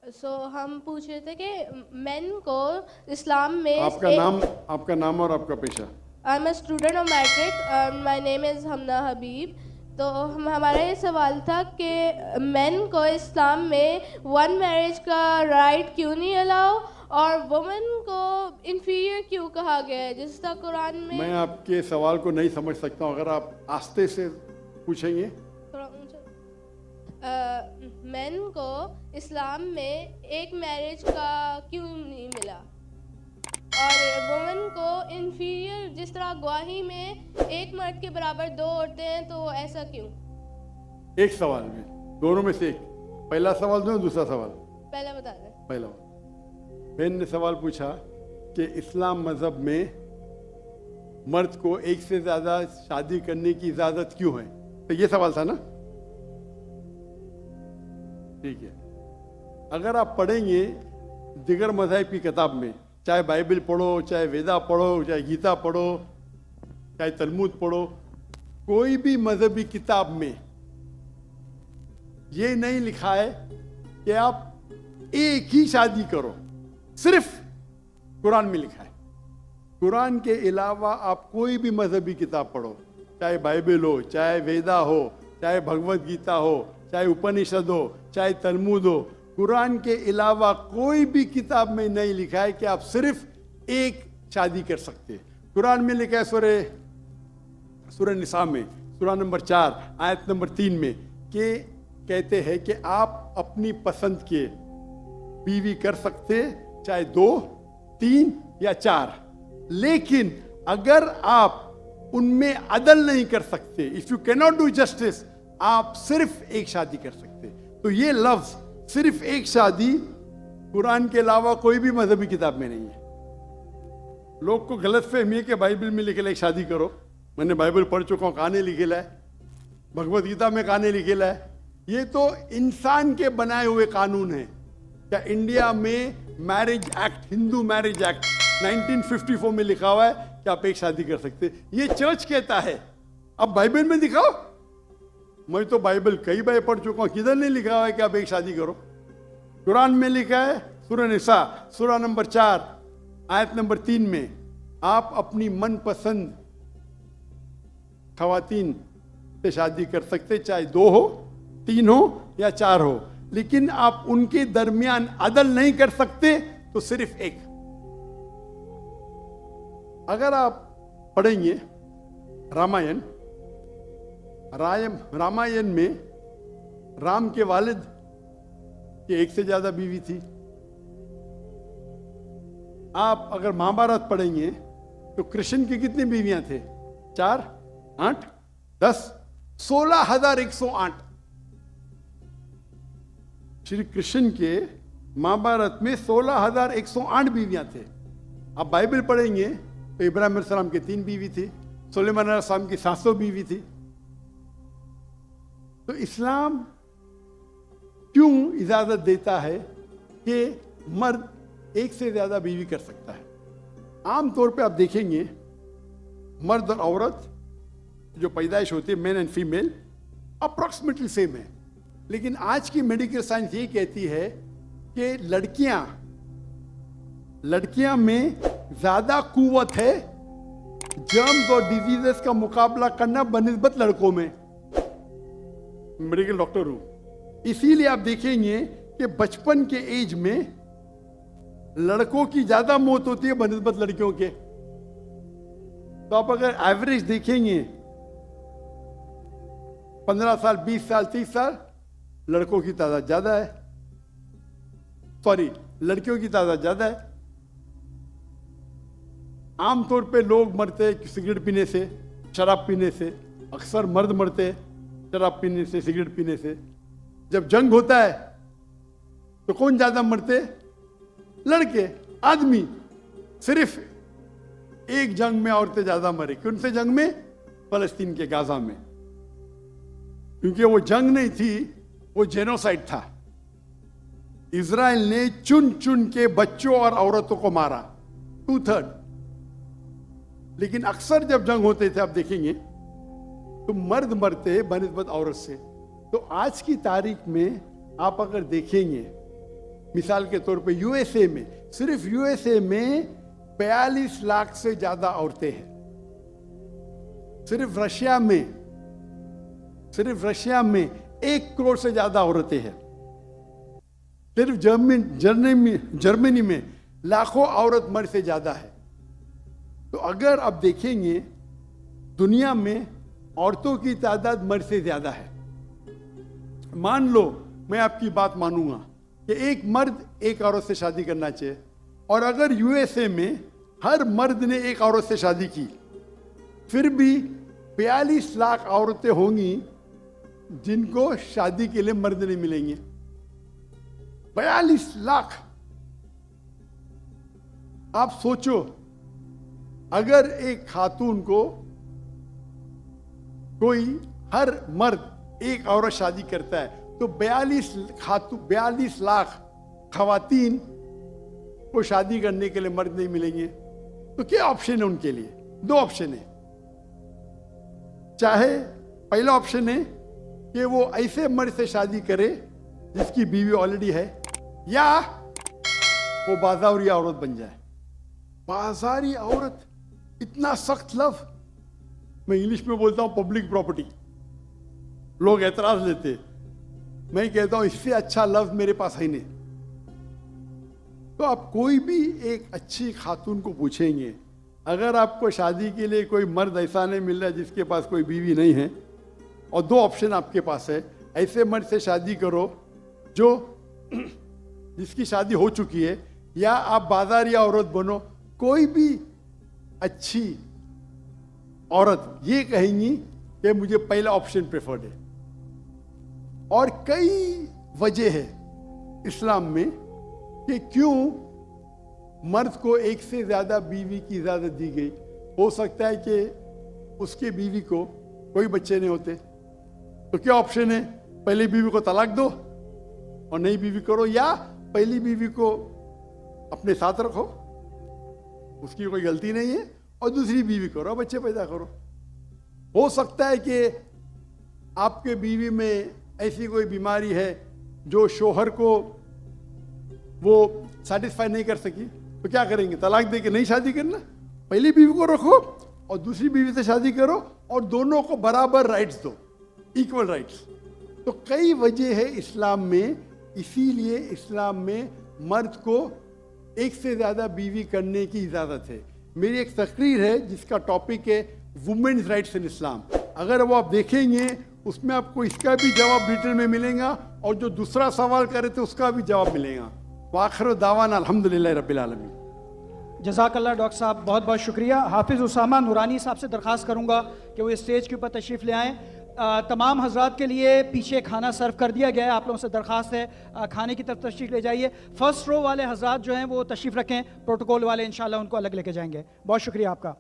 हम पूछ रहे थे कि मेन को इस्लाम में आपका नाम और आपका पेशा। I am a student of matric, my name is Hamna Habib. तो हमारा ये सवाल था कि मेन को इस्लाम में वन मैरिज का राइट क्यों नहीं अलाउ और वुमेन को इन्फीरियर क्यों कहा गया है, जिस तरह कुरान में। मैं आपके सवाल को नहीं समझ सकता हूँ, अगर आप आस्ते से पूछेंगे। थोड़ा ऊंचा। मेन को इस्लाम में एक मैरिज का क्यों नहीं मिला और वुमेन को इन्फीरियर, जिस तरह गवाही में एक मर्द के बराबर दो औरतें हैं, तो ऐसा क्यों? एक सवाल में दोनों में से एक, पहला सवाल दो, दूसरा सवाल। पहला बता दें। पहला बहन ने सवाल पूछा कि इस्लाम मजहब में मर्द को एक से ज्यादा शादी करने की इजाजत क्यों है, तो ये सवाल था ना। ठीक है, अगर आप पढ़ेंगे दिगर मज़हब की किताब में, चाहे बाइबल पढ़ो, चाहे वेदा पढ़ो, चाहे गीता पढ़ो, चाहे तलमूद पढ़ो, कोई भी मजहबी किताब में ये नहीं लिखा है कि आप एक ही शादी करो। सिर्फ कुरान में लिखा है। कुरान के अलावा आप कोई भी मजहबी किताब पढ़ो, चाहे बाइबल हो, चाहे वेदा हो, चाहे भगवत गीता हो, चाहे उपनिषद हो, चाहे तलमूद हो, कुरान के अलावा कोई भी किताब में नहीं लिखा है कि आप सिर्फ एक शादी कर सकते हैं। कुरान में लिखा है सूरह निसा में, सूरह नंबर 4 आयत नंबर 3 में, कि कहते हैं कि आप अपनी पसंद के बीवी कर सकते, चाहे 2, 3 या 4, लेकिन अगर आप उनमें अदल नहीं कर सकते, if you can not do justice, आप सिर्फ एक शादी कर सकते। तो ये लफ्ज सिर्फ एक शादी कुरान के अलावा कोई भी मजहबी किताब में नहीं है। लोग को गलत फहमी है कि बाइबल में लिखेला है शादी करो। मैंने बाइबल पढ़ चुका हूँ, कहानी लिखेला है, भगवत गीता में कहानी लिखेला है। ये तो इंसान के बनाए हुए कानून है। क्या इंडिया में marriage act, Hindu marriage act 1954 में लिखा हुआ है कि आप एक शादी कर सकते, ये चर्च कहता है। अब बाइबल में दिखाओ। मैं तो बाइबल कई बार पढ़ चुका हूं, किधर नहीं लिखा हुआ है कि आप एक शादी करो। कुरान में लिखा है सूरह निसा, सूरह नंबर 4 आयत नंबर 3 में, आप अपनी मनपसंद खवातीन से शादी कर सकते, चाहे 2 हो, 3 हो या 4 हो, लेकिन आप उनके दरमियान अदल नहीं कर सकते, तो सिर्फ एक। अगर आप पढ़ेंगे रामायण में राम के वालिद की एक से ज्यादा बीवी थी। आप अगर महाभारत पढ़ेंगे तो कृष्ण की कितनी बीवियां थे? 4, 8, 10, 16,108। श्री कृष्ण के महाभारत में 16,108 बीवियां थे। आप बाइबल पढ़ेंगे तो इब्राहिम अलैहिस्सलाम की 3 बीवी थी, सुलेमान अलैहिस्सलाम की 700 बीवी थी। तो इस्लाम क्यों इजाजत देता है कि मर्द एक से ज्यादा बीवी कर सकता है? आमतौर पे आप देखेंगे मर्द और औरत जो पैदाइश होती है, main and female, approximately same है। लेकिन आज की मेडिकल साइंस ये कहती है कि लड़कियां में ज्यादा कुव्वत है जर्म्स और डिजीजेस का मुकाबला करना बनिस्बत लड़कों में। मेडिकल डॉक्टर हूं, इसीलिए आप देखेंगे कि बचपन के एज में लड़कों की ज्यादा मौत होती है बनिस्बत लड़कियों के। तो आप अगर एवरेज देखेंगे 15 साल, 20 साल, 30 साल, लड़कों की तादाद ज्यादा है, सॉरी लड़कियों की तादाद ज्यादा है। आमतौर पे लोग मरते हैं सिगरेट पीने से, शराब पीने से। अक्सर मर्द मरते हैं शराब पीने से, सिगरेट पीने से। जब जंग होता है तो कौन ज्यादा मरते? लड़के, आदमी। सिर्फ एक जंग में औरतें ज्यादा मरी। कौन से जंग में? फलस्तीन के गाजा में। क्योंकि वो जंग नहीं थी, वो जेनोसाइड था। इजराइल ने चुन चुन के बच्चों और औरतों को मारा, 2/3। लेकिन अक्सर जब जंग होते थे, आप देखेंगे तो मर्द मरते बनिस्बत औरत से। तो आज की तारीख में आप अगर देखेंगे मिसाल के तौर पे यूएसए में, सिर्फ यूएसए में 42 लाख से ज्यादा औरतें हैं। सिर्फ रशिया में 1 करोड़ से ज्यादा औरतें हैं। सिर्फ जर्मनी में लाखों औरत मर्द से ज्यादा है। तो अगर आप देखेंगे दुनिया में औरतों की तादाद मर्द से ज्यादा है। मान लो मैं आपकी बात मानूंगा कि एक मर्द एक औरत से शादी करना चाहिए, और अगर यूएसए में हर मर्द ने एक औरत से शादी की, फिर भी 42 लाख औरतें होंगी जिनको शादी के लिए मर्द नहीं मिलेंगे। 42 लाख। आप सोचो, अगर एक खातून को कोई हर मर्द एक औरत शादी करता है तो 42 लाख खवातीन को शादी करने के लिए मर्द नहीं मिलेंगे। तो क्या ऑप्शन है उनके लिए? 2 ऑप्शन है। चाहे पहला ऑप्शन है कि वो ऐसे मर्द से शादी करे जिसकी बीवी ऑलरेडी है, या वो बाजारी औरत बन जाए। बाजारी औरत, इतना सख्त लफ्ज। मैं इंग्लिश में बोलता हूं पब्लिक प्रॉपर्टी। लोग एतराज लेते, मैं कहता हूं इससे अच्छा लफ्ज मेरे पास है नहीं। तो आप कोई भी एक अच्छी खातून को पूछेंगे, अगर आपको शादी के लिए कोई मर्द ऐसा नहीं मिल रहा है जिसके पास कोई बीवी नहीं है, और 2 ऑप्शन आपके पास है, ऐसे मर्द से शादी करो जो जिसकी शादी हो चुकी है, या आप बाजारी औरत बनो। कोई भी अच्छी औरत ये कहेंगी कि मुझे पहला ऑप्शन प्रेफर्ड है। और कई वजह है इस्लाम में कि क्यों मर्द को एक से ज्यादा बीवी की इजाजत दी गई। हो सकता है कि उसके बीवी को कोई बच्चे नहीं होते, तो क्या ऑप्शन है? पहली बीवी को तलाक दो और नई बीवी करो, या पहली बीवी को अपने साथ रखो, उसकी कोई गलती नहीं है, और दूसरी बीवी करो, बच्चे पैदा करो। हो सकता है कि आपके बीवी में ऐसी कोई बीमारी है जो शोहर को वो सेटिस्फाई नहीं कर सकी, तो क्या करेंगे? तलाक दे के नई शादी करना। पहली बीवी को रखो और दूसरी बीवी से शादी करो, और दोनों को बराबर राइट्स दो, इक्वल राइट्स। तो कई वजह है इस्लाम में, इसीलिए इस्लाम में मर्द को एक से ज्यादा बीवी करने की इजाजत है। मेरी एक तकरीर है जिसका टॉपिक है वुमेन्स राइट्स इन इस्लाम। अगर वो आप देखेंगे उसमें आपको इसका भी जवाब डिटेल में मिलेगा, और जो दूसरा सवाल करे थे उसका भी जवाब मिलेगा। वाखिर दावाना अल्हम्दुलिल्लाह रब्बिल आलमीन। जज़ाकल्लाह डॉक्टर साहब, बहुत बहुत शुक्रिया। हाफिज़ उसामा नूरानी साहब से दरख्वास्त करूंगा कि वो स्टेज के ऊपर तशरीफ़ ले आएँ। तमाम हजरात के लिए पीछे खाना सर्व कर दिया गया है, आप लोगों से दरख्वास्त है खाने की तरफ तशरीफ़ ले जाइए। फर्स्ट रो वाले हजरात जो हैं वो तशरीफ़ रखें, प्रोटोकॉल वाले इंशाल्लाह उनको अलग लेके जाएंगे। बहुत शुक्रिया आपका।